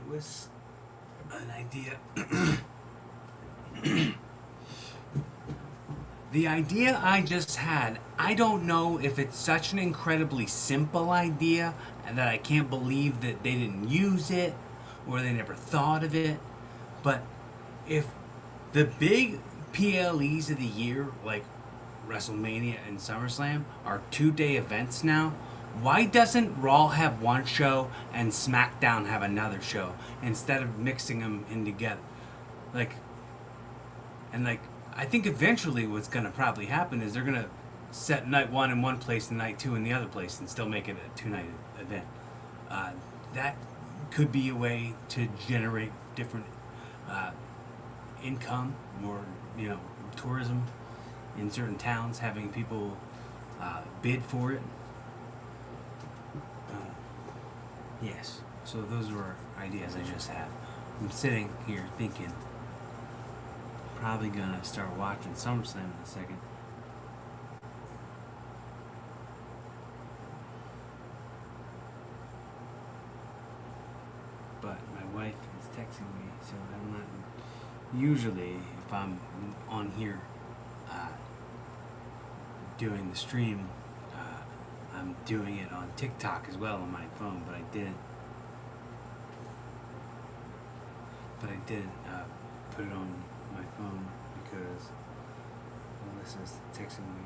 was an idea. The idea I just had, I don't know if it's such an incredibly simple idea and that I can't believe that they didn't use it or they never thought of it. But if the big PLEs of the year, like WrestleMania and SummerSlam, are 2-day events now, why doesn't Raw have one show and SmackDown have another show instead of mixing them in together? Like, and like, I think eventually what's going to probably happen is they're going to set night one in one place and night two in the other place and still make it a 2-night event. That could be a way to generate different income or, tourism in certain towns, having people bid for it. Yes, so those were ideas I just had. I'm sitting here thinking, probably gonna start watching SummerSlam in a second. But my wife is texting me, so I'm not. Usually, if I'm on here doing the stream, I'm doing it on TikTok as well on my phone, but I didn't. Put it on my phone because Melissa's texting me.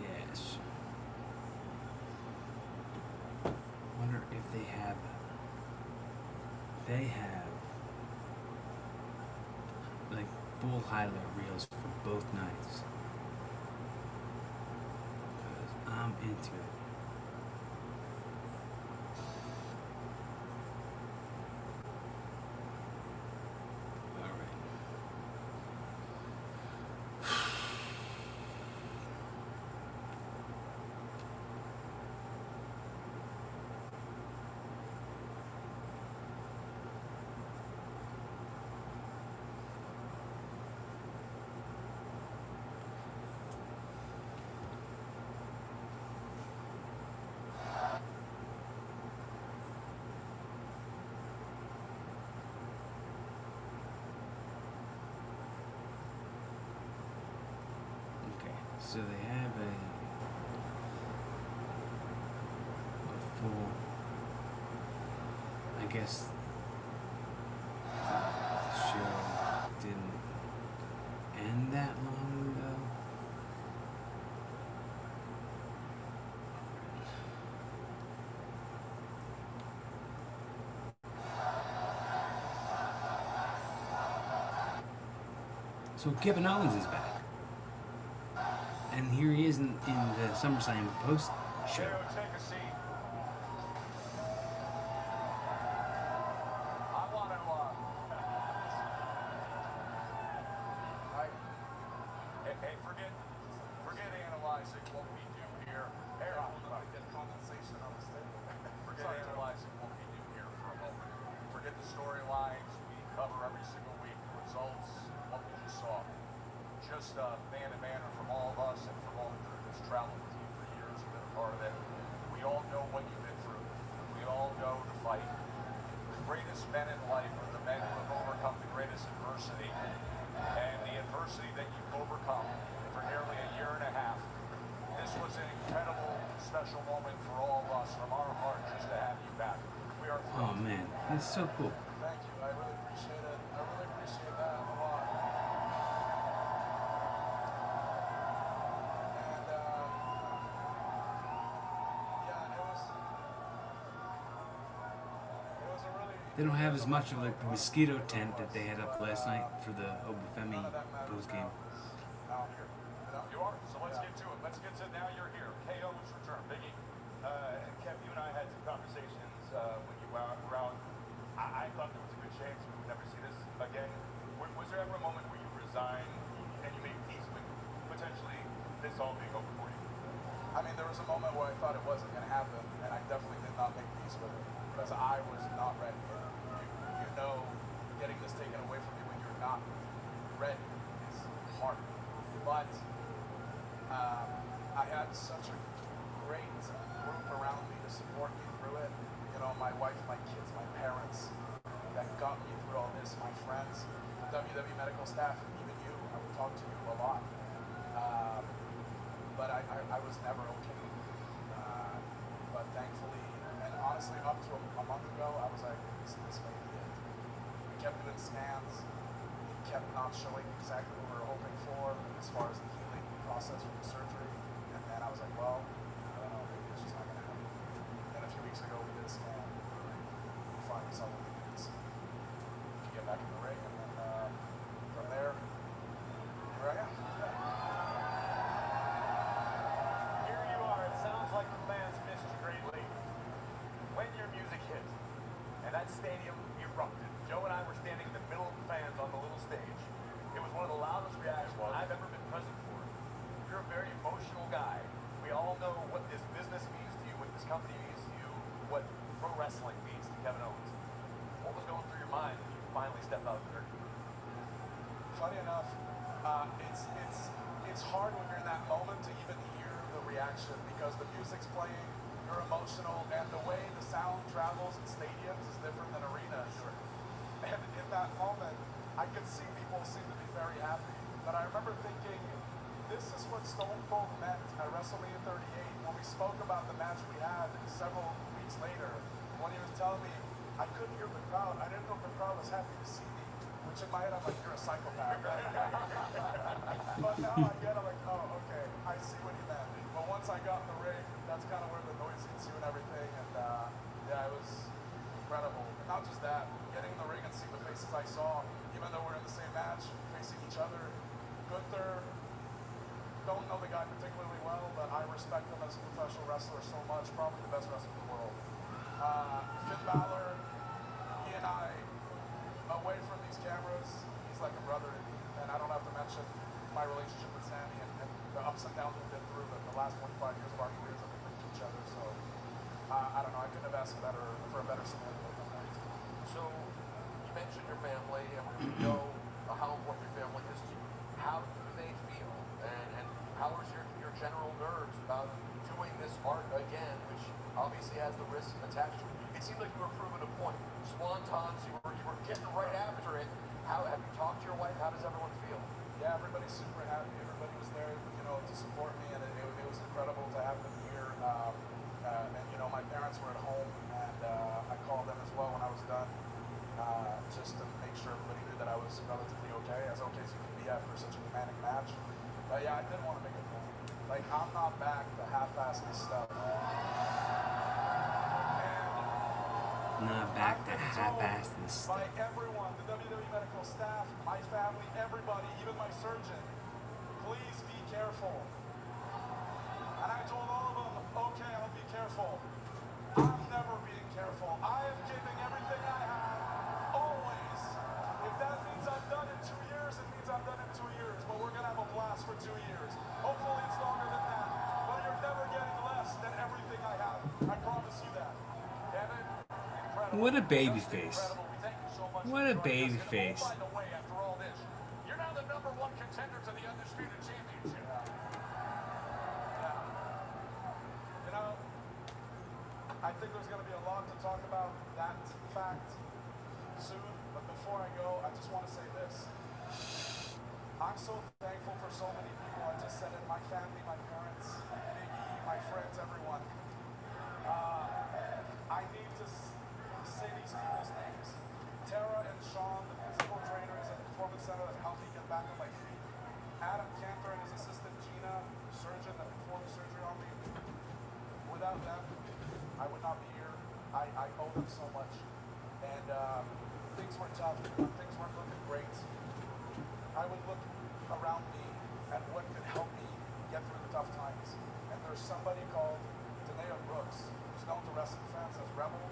Yes. Wonder if they have. They have like full highlight reels for both nights. I'm into it. Alright. So they have a full, I guess the show didn't end that long ago. So Kevin Owens is back. And here he is in the SummerSlam post show. Take a seat. I want to, hey, forget analyzing what we do here. Aaron, get compensation on the statement. Forget analyzing what we do here for a moment. Forget the storylines we cover every single week, the results, what we just saw. Just man to man from all of us and from all that's traveled with you for years and been a part of it. We all know what you've been through. We all know the fight. The greatest men in life are the men who have overcome the greatest adversity. And the adversity that you've overcome for nearly a year and a half. This was an incredible, special moment for all of us, from our heart, just to have you back. We are thrilled. Oh man, that's so cool. Thank you. I really appreciate it. I really appreciate that a lot. They don't have as much of like the mosquito tent that they had up last night for the Obafemi post game. You are. So let's get to it. Let's get to now you're here. KO's return. Biggie. Kev, you and I had some conversations when you were out. I thought there was a good chance we would never see this again. Was there ever a moment where you resigned and you made peace with potentially this all being over for you? I mean, there was a moment where I thought it wasn't going to happen, and I definitely did not make peace with it because I was not ready. You know, getting this taken away from you when you're not ready is hard. But I had such a great group around me to support me through it. You know, my wife, my kids, my parents that got me through all this, my friends, the WWE medical staff, even you. I would talk to you a lot. But I was never okay. But thankfully, and honestly, up to a month ago, I was like, this may be it. We kept doing scans. It kept not showing exactly what we were hoping for as far as the healing process from the surgery. And then I was like, well, I don't know, maybe it's just not going to happen. And a few weeks ago, we did a scan. We finally saw what we needed to see. We could get back in the ring, and then from there, here I am. Here you are. It sounds like the fans missed you greatly. When your music hit and that stadium erupted, Joe and I were standing in the middle of the fans on the little stage. It was one of the loudest reactions I've ever been present for. You're a very emotional guy. We all know what this business means to you, what this company means to you, what pro wrestling means to Kevin Owens. What was going through your mind when you finally stepped out of the ring? Funny enough, it's hard when you're in that moment to even hear the reaction because the music's playing, you're emotional, and the way the sound travels in stadiums is different than arenas. And in that moment, I could see people seem to be very happy. But I remember thinking, this is what Stone Cold meant at WrestleMania 38 when we spoke about the match we had several weeks later, when he was telling me, I couldn't hear the crowd. I didn't know if the crowd was happy to see me. Which in my head, I'm like, you're a psychopath. But now I get it, I'm like, oh, okay, I see what he meant. But once I got in the ring, that's kind of where the noise hits you and everything. And yeah, it was incredible. And not just that, getting in the ring and seeing the faces I saw, even though we're in the same match, facing each other. Gunther, don't know the guy particularly well, but I respect him as a professional wrestler so much, probably the best wrestler in the world. Finn Balor, he and I, away from these cameras, he's like a brother to me. And I don't have to mention my relationship with Sammy and the ups and downs we've been through the last 25 years of our careers that we've been to each other. So I don't know, I couldn't have asked for a better scenario than that. So you mentioned your family, and we know how important your family is to you. How do they feel? And how is your general nerves about doing this art again, which obviously has the risk attached to it? It seemed like you were proving a point. Swantons, you were getting right after it. How have you talked to your wife? How does everyone feel? Yeah, everybody's super happy. Everybody was there, you know, to support me, and it was incredible to have them here. And you know, my parents were at home, and I called them as well when I was done, just to make sure everybody knew that I was relatively okay, as okay as you can be after such a demanding match. But yeah, I did want to make a point. Like, I'm not back to half-ass this stuff. Not back to half-ass this stuff. By everyone, the WWE medical staff, my family, everybody, even my surgeon, please be careful. And I told all of them, okay, I'll be careful. I'm never being careful. I am giving everything I have, always. If that means I'm done in 2 years, it means I'm done in 2 years. But we're going to have a blast for 2 years. Hopefully it's longer than that. But you're never getting less than everything I have. I promise you that. Kevin, incredible. What a baby face. Incredible. We thank you so much What for a joining baby us. face. And oh, by the way, after all this, you're now the #1 contender to the Undisputed Championship. Yeah. You know, I think there's going to be a lot to talk about that fact soon. But before I go, I just want to say this. I'm so thankful for so many people. I just said it, my family, my parents, Big E, my friends, everyone. I need to say these people's names. Tara and Sean, the physical trainers at the Performance Center that helped me get back on my feet. Adam Cantor and his assistant Gina, the surgeon that performed the surgery on me. Without them, I would not be here. I owe them so much. And things were tough. Things weren't looking great. I would look around me at what could help me get through the tough times. And there's somebody called Danae Brooks, who's known to wrestling fans as Rebel.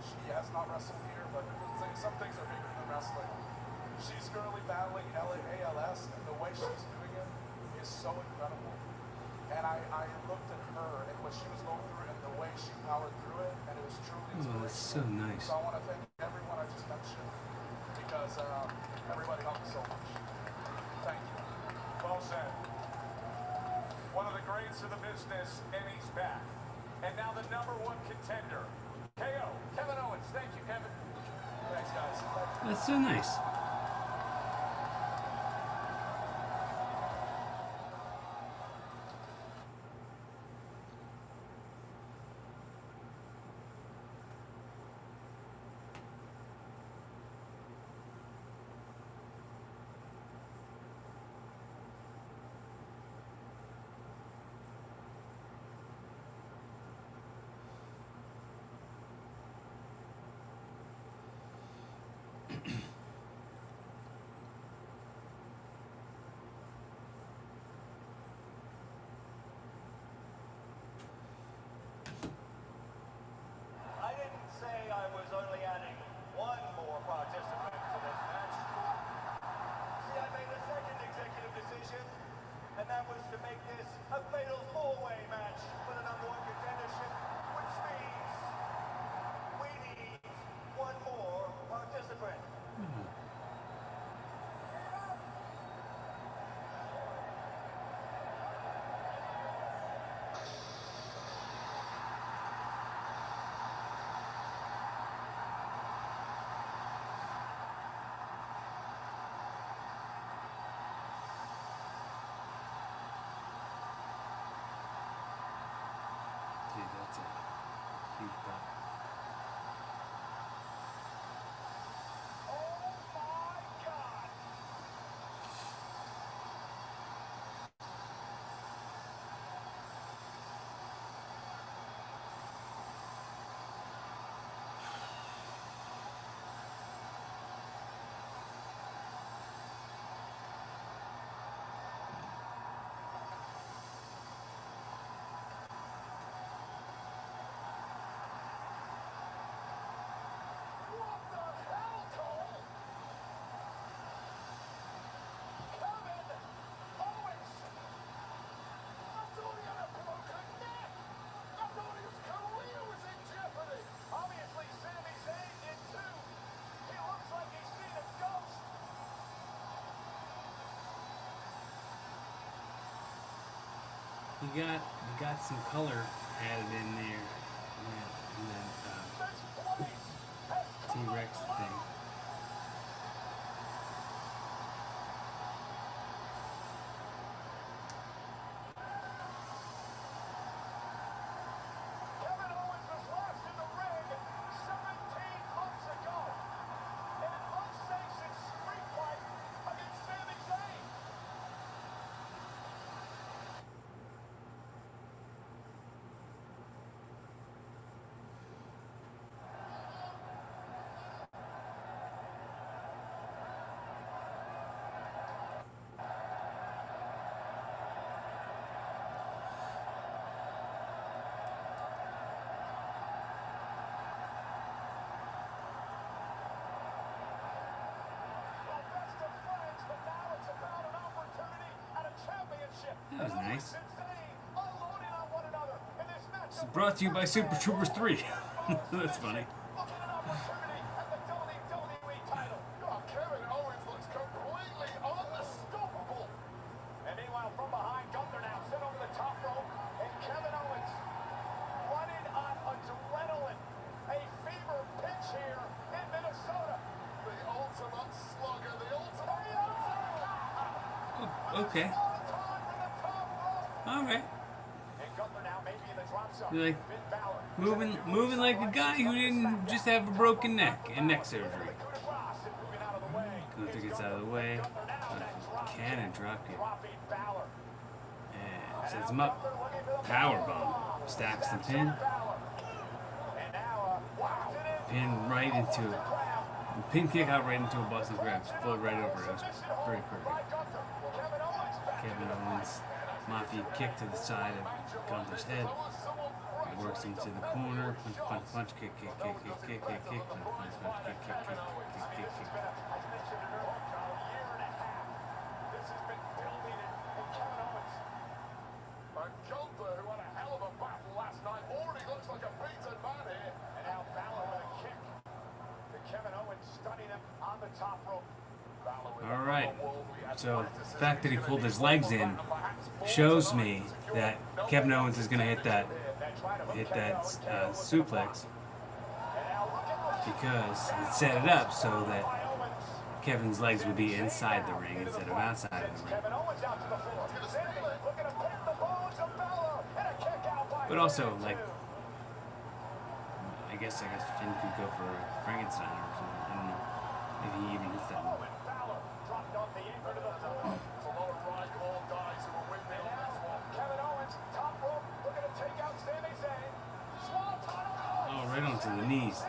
She has not wrestled here, but some things are bigger than wrestling. She's currently battling ALS, and the way she's doing it is so incredible. And I looked at her and what she was going through and the way she powered through it, and it was truly Oh, that's so nice. So I want to thank everyone I just mentioned because everybody helped me so much. experience of the business, and he's back. And now the #1 contender, KO, Kevin Owens. Thank you, Kevin. Thanks, guys. That's so nice. I didn't say I was only adding one more participant to this match. See, I made a second executive decision, and that was to make this a fatal four-way match for the #1 contendership, which means we need one more participant. Dude, that's a huge pop. Oh my God! What the hell, Cole? Kevin Owens! I thought he had a broken neck! I thought his career was in jeopardy! Obviously, Sami Zayn did too. He looks like he's seen a ghost. You got some color added in there. Yeah, and then This place has come T-Rex thing. Kevin Owens was last in the ring 17 months ago in an unsanctioned street fight against Sami Zayn. Well, best of friends, but now it's about an opportunity at a championship. That was nice. Owens and Zayn unloading on one another in this match. It's brought to you by Super Troopers 3. That's funny. Looking at an opportunity at the WWE title. Oh, Kevin Owens looks completely unstoppable. And meanwhile, from behind, Gunther now sent over the top rope, and Kevin Owens running on adrenaline. A fever pitch here in Minnesota. The ultimate slugger, the ultimate. Oh, okay. All right. And Gunther now maybe in the drop zone. You're like Finn Balor. moving like a guy who didn't just have a broken neck and neck surgery. Gunther gets out of the way. Cannon drop kick. And sets him up. Power bomb. Stacks the pin. Pin right into it. Pin kick out right into a Boston Crab. Float right over it. It was very perfect. Kevin Owens. Mafia kick to the side of Gunther's head. Works him to the corner. Punch, punch, punch, kick, kick, kick, kick, kick, kick, kick, punch, punch, punch, kick, kick, kick, kick, kick, kick, kick. And Gunther, who had a hell of a battle last night, already looks like a beaten man here. And now Balor with a kick to Kevin Owens, stunning him on the top rope. All right. So the fact that he pulled his legs in shows me that Kevin Owens is going to hit that suplex, because it set it up so that Kevin's legs would be inside the ring instead of outside of the ring. But also, like, I guess Finn could go for Frankenstein or something. I don't know if he even hits that one. Oh, right onto the knees.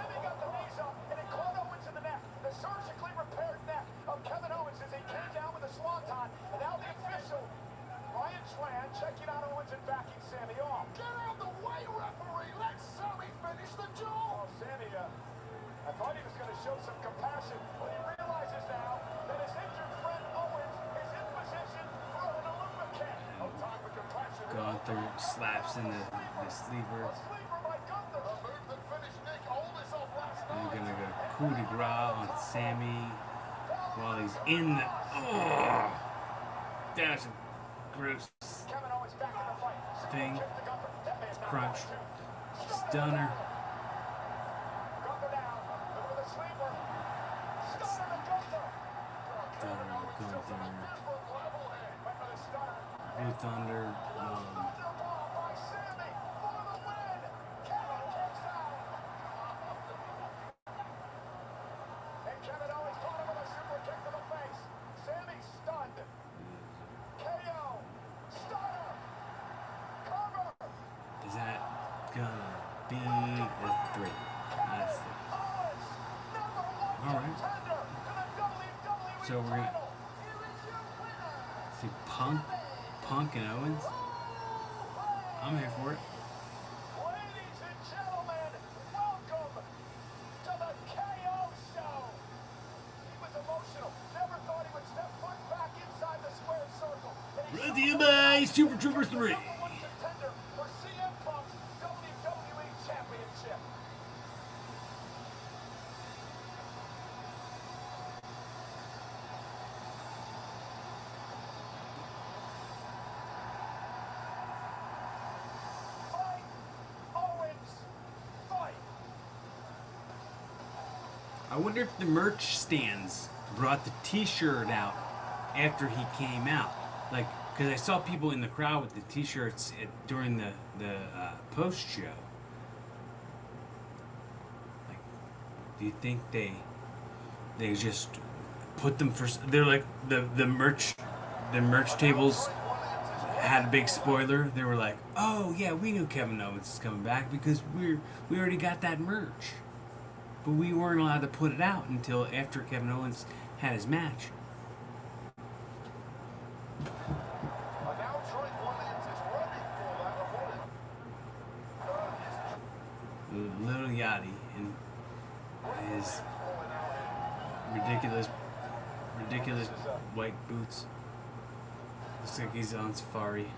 Checking out Owens and backing Sammy off. Get out of the way, referee! Let Sammy finish the job! Oh, Sammy, I thought he was going to show some compassion, but he realizes now that his injured friend Owens is in position for an Olympic. No time for compassion. Gunther slaps in the sleeper. A sleeper by Gunther. A move that finished Nick Aldis off last night. I'm gonna go coup de grace on Sammy while he's in the. Oh, that's a gross thing. Crunch. Stunner. Blue Thunder. Is that gonna be the 3? That's it. Alright. So we're gonna see Punk and Owens. I'm here for it. Ladies and gentlemen, welcome to the KO show. He was emotional. Never thought he would step foot back inside the square circle. Brought to you by Super Troopers 3. I wonder if the merch stands brought the T-shirt out after he came out, like, because I saw people in the crowd with the T-shirts during the post show. Like, do you think they just put them for? They're like the merch tables had a big spoiler. They were like, oh yeah, we knew Kevin Owens is coming back because we already got that merch. But we weren't allowed to put it out until after Kevin Owens had his match. Little Yachty in his ridiculous white boots. Looks like he's on safari.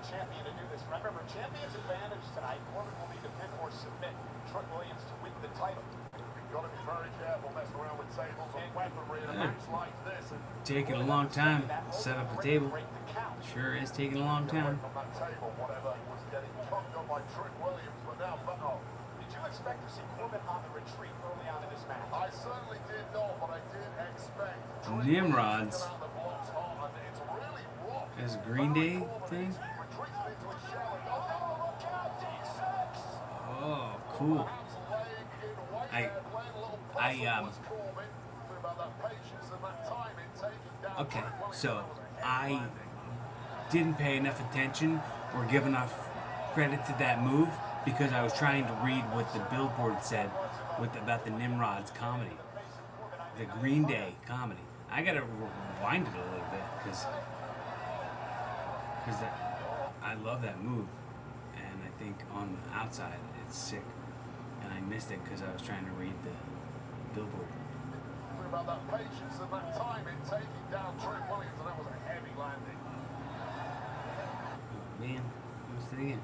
Champion to do this. Remember, champion's advantage tonight. Corbin will need to pin or submit Trick Williams to win the title. You've got to be very careful messing around with tables and weaponry in a match like this. Taking a long time to set up the table. Sure is taking a long time. On that table, whatever was getting cooked up by Trick Williams, but now did you expect to see Corbin on the retreat early on in this match? I certainly did not, but I did expect Nimrod's as a Green Day thing. Oh, cool. Okay, so I didn't pay enough attention or give enough credit to that move because I was trying to read what the billboard said about the Nimrod's comedy, the Green Day comedy. I gotta rewind it a little bit because I love that move, and I think on the outside it's sick, and I missed it because I was trying to read the billboard. About that patience and that time in taking down Trick Williams, and that was a heavy landing. Oh, man, what's it again?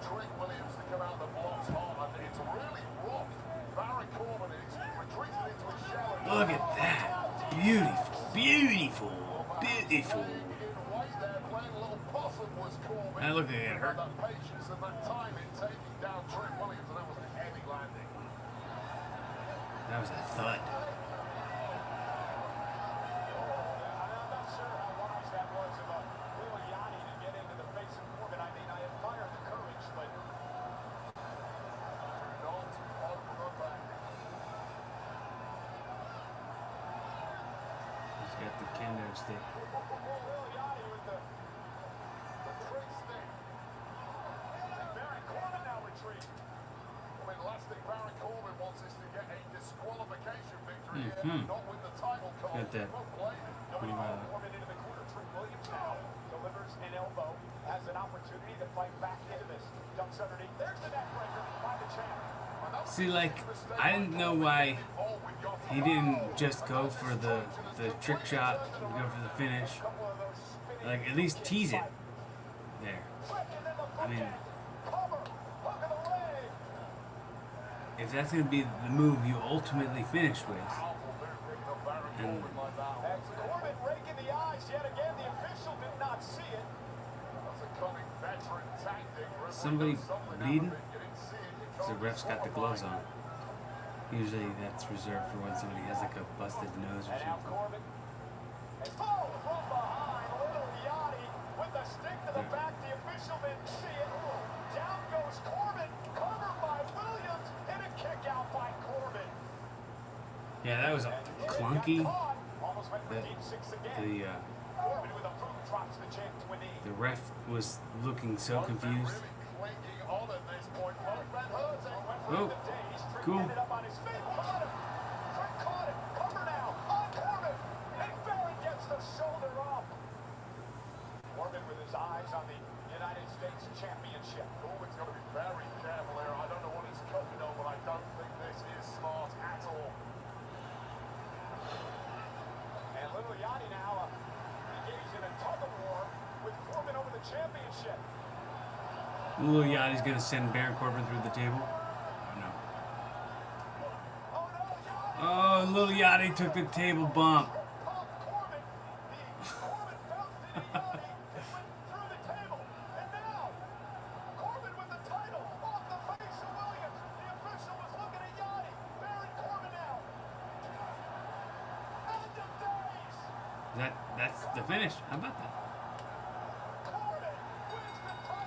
Trick Williams to come out the blocks hard, and it's really rough. Look at that. Beautiful, beautiful, beautiful. That looked like it hurt. Patience and that time in taking down Trent Williams, and that was a heavy landing. That was a thud. I'm not sure how wise that was of a little Yanni to get into the face of Corbin. I mean, I admire the courage, but Don't open the back. He's got the kendo stick. little Yanni with the trick stick. Baron Corbin now retreat. I mean, last thing Baron Corbin wants is to get a disqualification victory here, Mhm. not win the title card. Got that. Don't blame him. Pretty well. Corbin into the corner. Trent Williams now delivers an elbow, has an opportunity to fight back into this. Dumps underneath. There's the neck breaker by the champ. See, like, I didn't know why he didn't just go for the trick shot, go for the finish. Couple of those spinning Like, at least tease it there. trick and then the I mean, cover. Look at the leg. if that's going to be the move you ultimately finish with, Powerful move picking up Baron And- Corbin like that. As Corbin raking the eyes yet again, the official did not see it. That's a cunning veteran tactic. Referee Somebody does something bleeding? out of it. You didn't see it. You the can't ref's got the disqualify. gloves on. Usually that's reserved for when somebody has like a busted nose or And now something. Corbin. And from behind, little Yanni with the stick to the back. The official didn't see it. Down goes Corbin, covered by Williams, and a kick out by Corbin. Yeah, that was And it clunky. got caught. Almost went for The, deep six again. the Corbin with a boot drops the champ to a knee. ref was looking so Both men confused. really clinging on at this point. Both men hurting. Oh, cool. Ended up on his feet. Caught him. Trent caught it. Cover now. On Corbin. And Baron gets the shoulder up. Corbin with his eyes on the United States Championship. Corbin's got to be very careful here. I don't know what he's cooking on, but I don't think this is smart at all. And little Yanni now engaged in a tug of war with Corbin over the championship. Little Yachty's going to send Baron Corbin through the table. Oh, no. Oh no, Yanni! Oh, little Yachty took the table bump. Caught Corbin. Corbin bounced into Yanni and went through the table. And now, Corbin with the title off the face of Williams. The official was looking at Yanni. Baron Corbin now. End of days. That's the finish. How about that?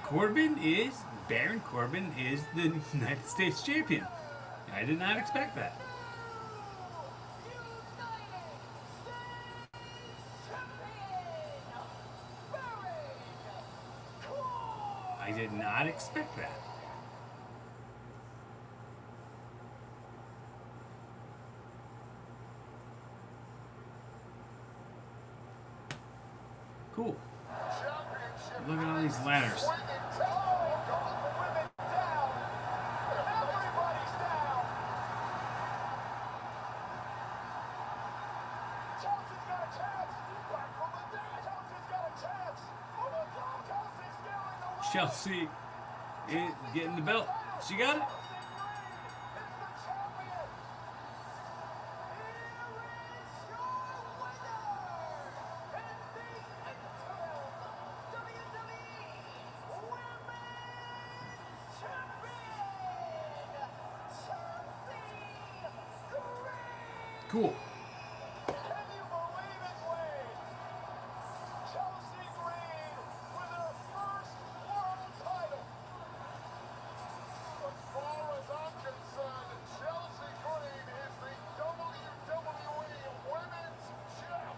Corbin wins the title. Baron Corbin is the United States champion. I did not expect that. I did not expect that. Cool. Championship Look at all these ladders. swinging Women down. Everybody's down. Chelsea's got a chance. Back from the dead. Chelsea's got a chance. Oh my God, Chelsea's stealing the lead. Chelsea is getting the belt. She got it. Chelsea Green is the champion. Here is your winner. And the interim WWE Women's Champion, Chelsea Green. Cool. Can you believe it, Wade? Chelsea Green with her first world title. As far as I'm concerned, Chelsea Green is the WWE Women's Champ.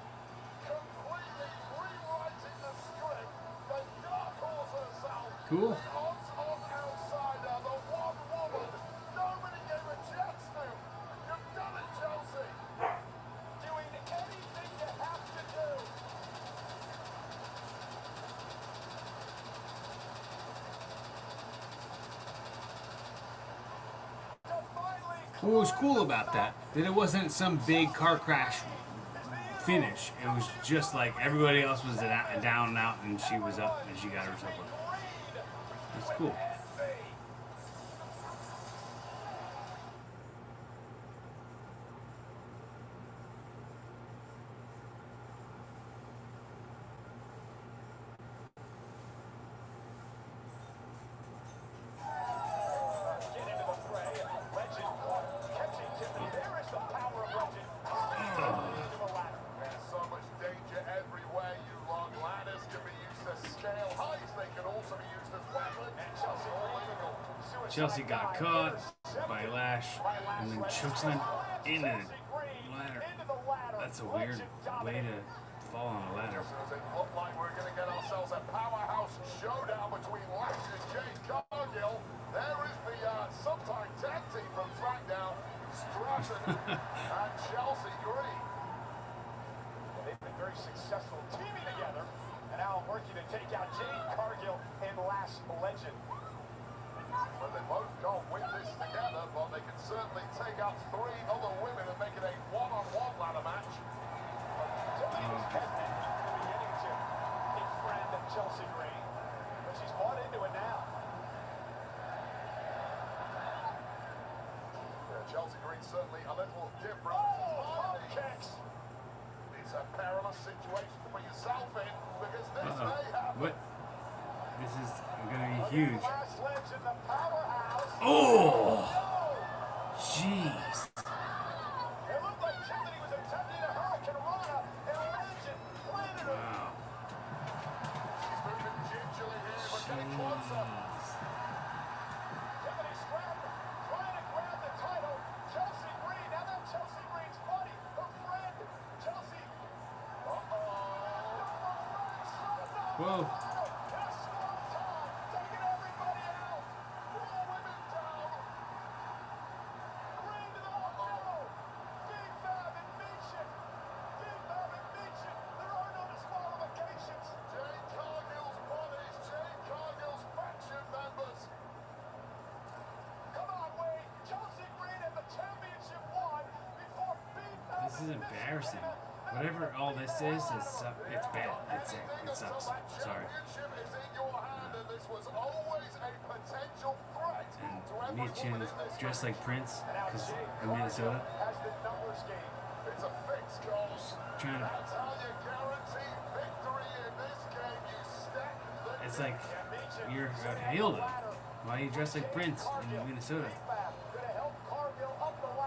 Completely rewriting the script. The dark horse herself. Cool. The odds-on outsider. The one woman nobody gave a chance to. You've done it, Chelsea. Doing anything you have to do. To finally What was cool about that it wasn't some big car crash finish. It was just like everybody else was down and out, and she was up, and she got herself up. It's cool. Chelsea got caught by Lash and then chokeslam into the ladder. That's a weird way to fall on a ladder. It looked like we're going to get ourselves a powerhouse showdown between Lash and Jade Cargill. There is the sometime tag team from SmackDown, Stratton and Chelsea Green. Well, they've been very successful teaming together, and now working to take out Jade Cargill and Lash Legend. Well, they both don't win this together, but they can certainly take out 3 other women and make it a one-on-one ladder match. Tiffany was hesitant at the beginning to befriend Chelsea Green, but she's bought into it now. Yeah, Chelsea Green certainly a little different. Oh, kicks! It's a perilous situation to put yourself in because this may happen. What? This is gonna be huge. Lash Legend, the powerhouse. Oh! Jeez. It looked like Tiffany was attempting a Hurricane Rana, and Legend planted her. Wow. She's moving gingerly here, but getting closer. Tiffany Stratton trying to grab the title. Chelsea Green, now that's Chelsea Green's buddy, her friend. Chelsea. Whoa. This is embarrassing. Whatever all this is, it's bad. It sucks. Sorry. And Mia Chin is dressed like Prince because in Minnesota. It's a fixed goal. Trying to. That's how you guarantee victory in this game. You stack the It's like you're a heel though. Why are you dressed like Prince in Minnesota?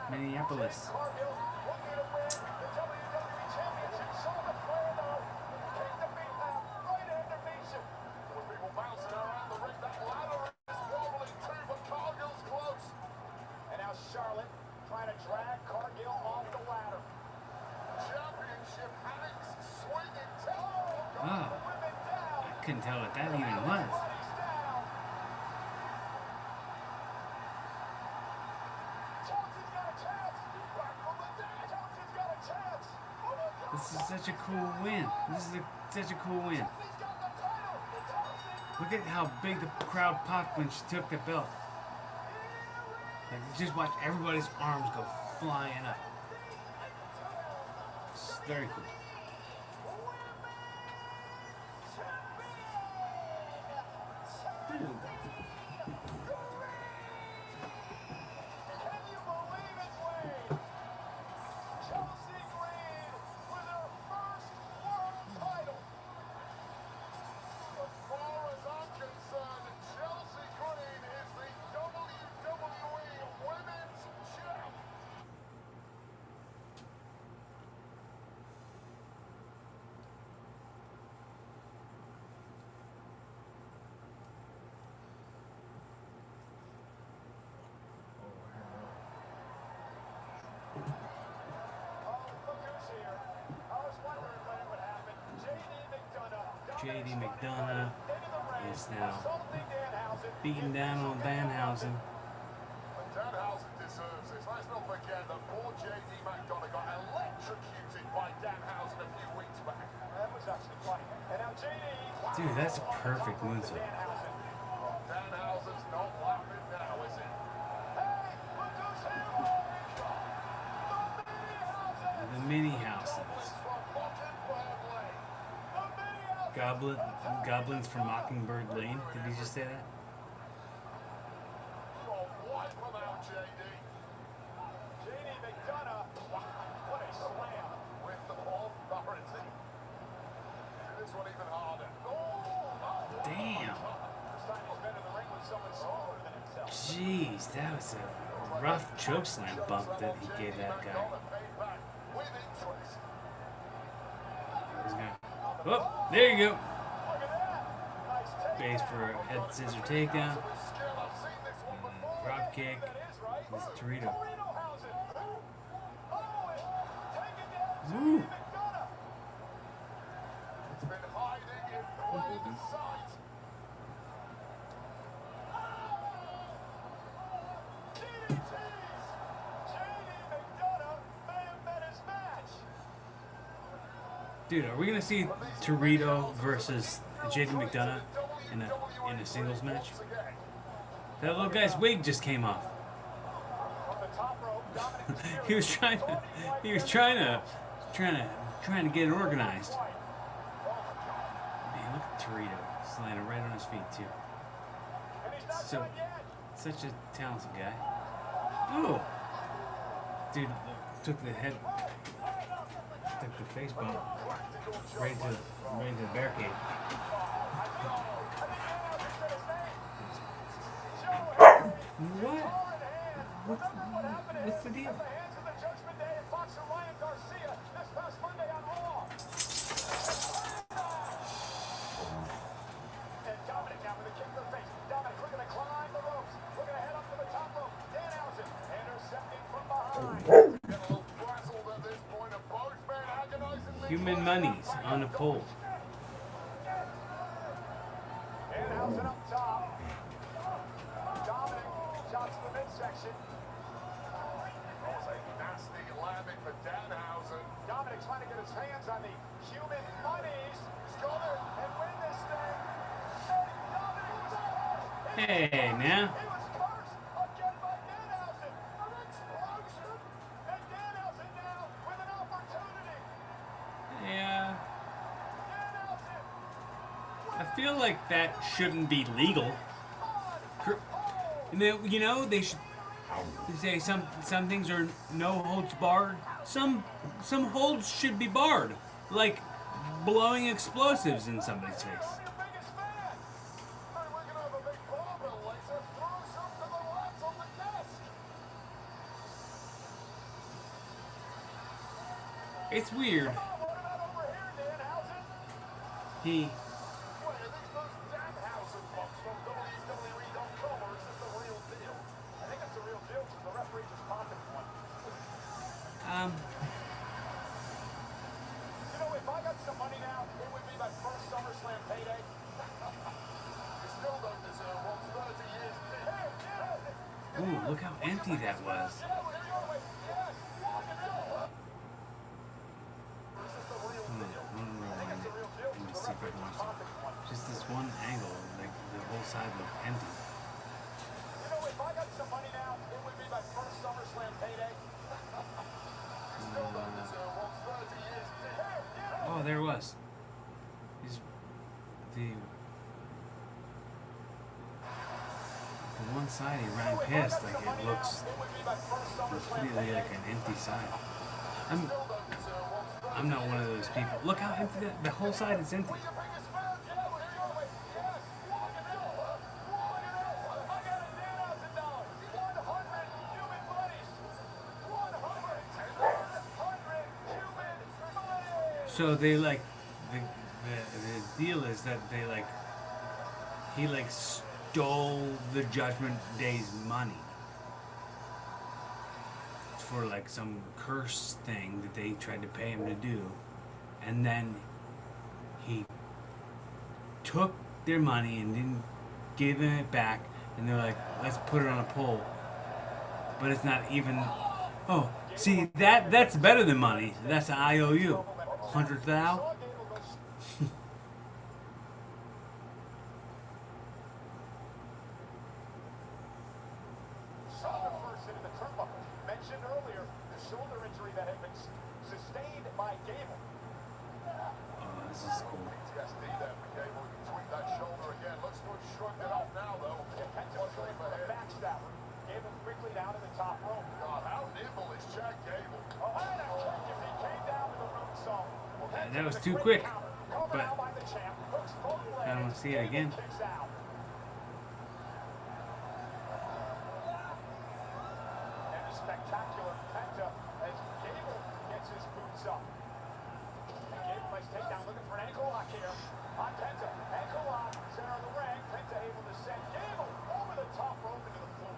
Minneapolis. Charlotte trying to drag Cargill off the ladder. Championship hangs swinging down. Oh, I couldn't tell what that even was. Chelsea's got a chance. Back from the dead. Chelsea's got a chance. Oh my God. This is such a cool win. This is such a cool win. Chelsea's got the title. Chelsea. Look at how big the crowd popped when she took the belt. Like, just watch everybody's arms go flying up. It's very cool. Dude. Can you believe it, Wade? Chelsea Green with her first world title. As far as I'm concerned, Chelsea Green is the WWE Women's Champ. Oh, look who's here. I was wondering when it would happen. J.D. McDonough is now assaulting Danhausen. beating down on Danhausen. And Danhausen deserves this. Let's not forget that poor J.D. McDonough got electrocuted by Danhausen a few weeks back. That was actually funny. And now J.D. Dude, that's a perfect moonsault. Danhausen. Danhausen's not laughing now, is it? Hey, look who's here. The mini houses. Goblins from Mockingbird Lane. Did he just say that? Wipe them out, J.D. J.D. McDonough. What a slam. With the authority. Do this one even harder. Damn. This time he's been in the ring with someone smaller than himself. Jeez, that was a rough chokeslam bump that he gave that guy. With interest. He's gonna, oh, there you go. Look at that. Nice take. Base for a head scissor takedown. With skill, I've seen this one before. Drop kick. This is Torito. Woo! It's been hiding in plain sight. Dude, are we gonna see Torito versus JD McDonough in a singles match? That little guy's wig just came off. he was trying to get it organized. Man, look at Torito. He's landing right on his feet too. So such a talented guy. Oh, dude, took the face bump right into the barricade. What? What's the deal? Human monies on a pole. Danhausen up top. Dominic shots to the midsection. Almost a nasty landing for Danhausen. Dominic trying to get his hands on the human monies. Stroller and win this thing. And Dominic was cursed. Hey, now. He was cursed again by Danhausen. An explosion. And Danhausen now with an opportunity. Yeah. I feel like that shouldn't be legal. You know, they should say some things are no holds barred. Some holds should be barred, like blowing explosives in somebody's face. It's weird. He. You know, if I got some money now, it would be my first SummerSlam payday. You still don't deserve one 30 years. Ooh, look how empty that was. Just this one angle, like the whole side looked empty. You know, if I got some money now, it would be my first SummerSlam payday. Oh, there it was. The one side he ran past, like it looks completely like an empty side. I'm not one of those people. Look how empty the whole side is empty. So they like the deal is that they like he like stole the Judgment Day's money for like some curse thing that they tried to pay him to do, and then he took their money and didn't give them it back, and they're like, let's put it on a pole, but it's not even. Oh, see that's better than money. That's an IOU. 100 thou? Mentioned earlier the shoulder injury that had been sustained by Gable. Oh, this is cool. PTSD there for Gable. Tweak that shoulder again. Looks to have shrugged it off now, though. Potentially for the backstabber. Gable quickly down to the top rope. God, how nimble is Chad Gable? Oh, and a kick as he came down to the moonsault. That was too quick, but I don't want to see it again. And a spectacular penta as Gable gets his boots up. And Gable makes takedown, looking for an ankle lock here. On Penta, ankle lock, center of the ring. Penta able to send Gable over the top rope into the floor.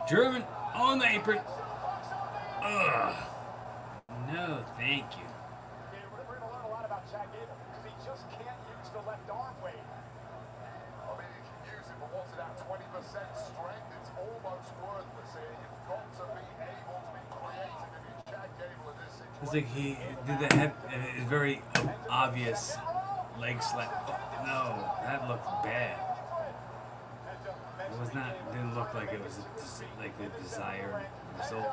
German on the apron. Ugh. No, thank you. Yeah, we're going to learn a lot about Chad Gable because he just can't use the left arm weight. I mean, you can use it, but what's it at 20% strength? It's almost worthless here. You've got to be able to be creative if you're Chad Gable in this situation. It's like he did the head, and it's very obvious leg slap. Oh, no, that looked bad. It was not. Didn't look like it was like the desired result.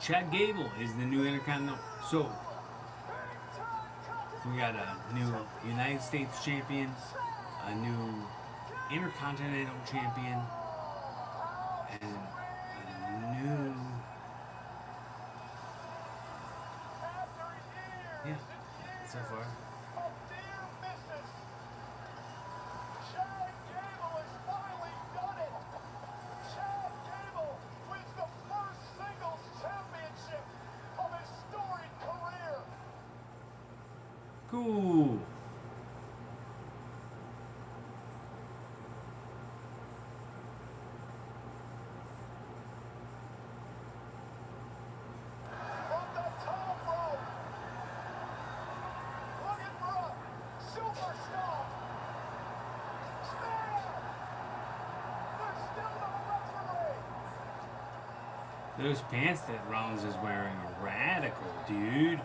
Chad Gable is the new Intercontinental. So we got a new United States champion, a new Intercontinental champion, and a new. Yeah, so far. Cool. Those pants that Rollins is wearing are radical, dude.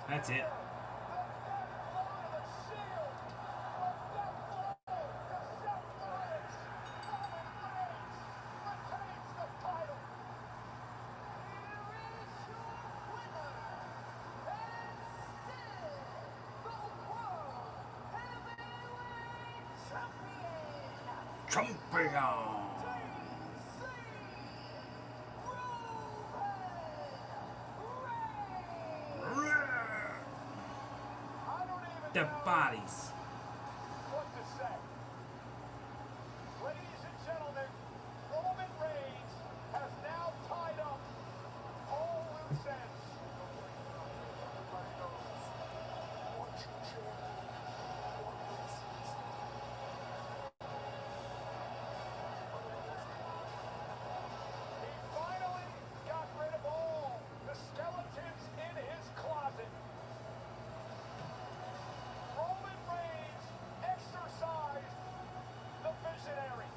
That's it. Champion. The bodies. What to say? Ladies and gentlemen, Roman Reigns has now tied up all loose ends. He finally got rid of all the skeletons in his closet. Roman Reigns exercised the visionary.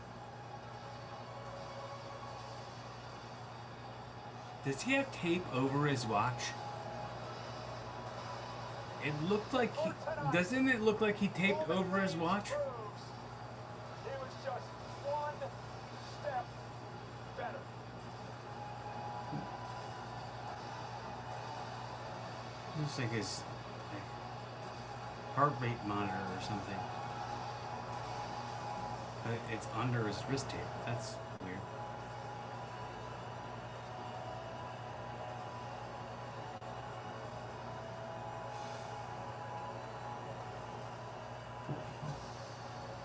Does he have tape over his watch? It looked like he... Doesn't it look like he taped over his watch? He was just one step better. Looks like his heart rate monitor or something. But it's under his wrist tape. That's weird.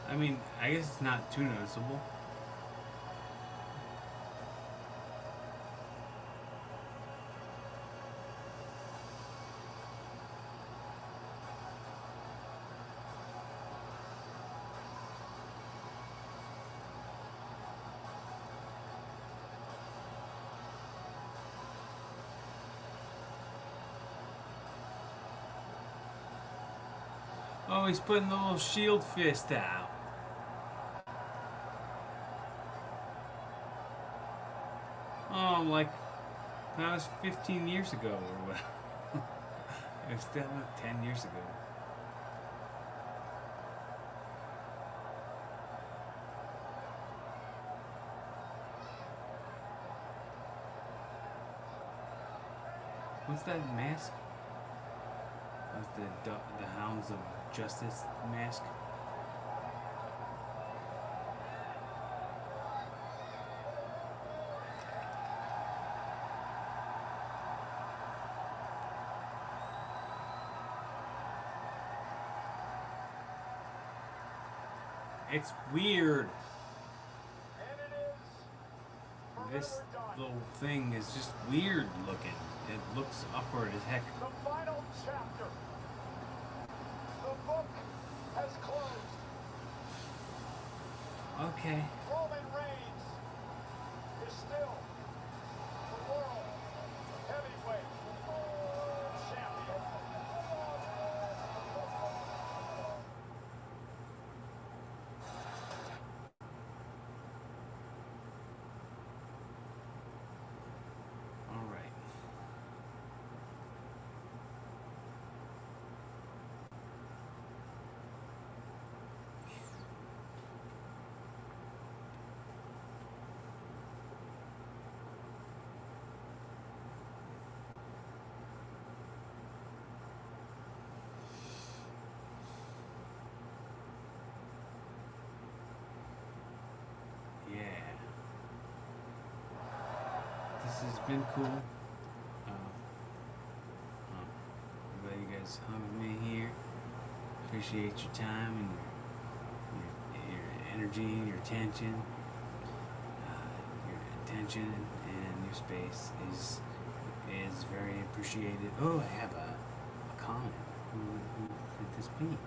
I mean, I guess it's not too noticeable. Oh, he's putting the little shield fist out. Oh, like that was 15 years ago or what? It was still like 10 years ago. What's that mask? That's the Hounds of Justice mask. It's weird. And it is This forever done. little thing is just weird looking. It looks awkward as heck. The final chapter. The book has closed. Okay. Roman Reigns is still the world heavyweight champion. All right. Yeah. This has been cool. Glad you guys hung with me here. Appreciate your time and your energy and your attention. Your attention and your space is very appreciated. Oh, I have a comment. Who could this be?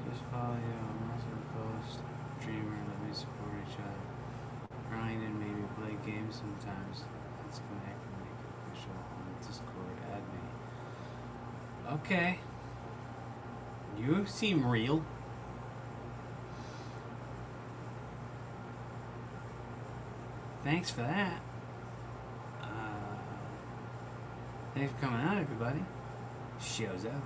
Just follow you. I'm also a fellow streamer. Let me support each other. Grind and maybe play games sometimes. Let's connect and make it official on Discord. Add me. Okay. You seem real. Thanks for that. Thanks for coming out, everybody. Show's over.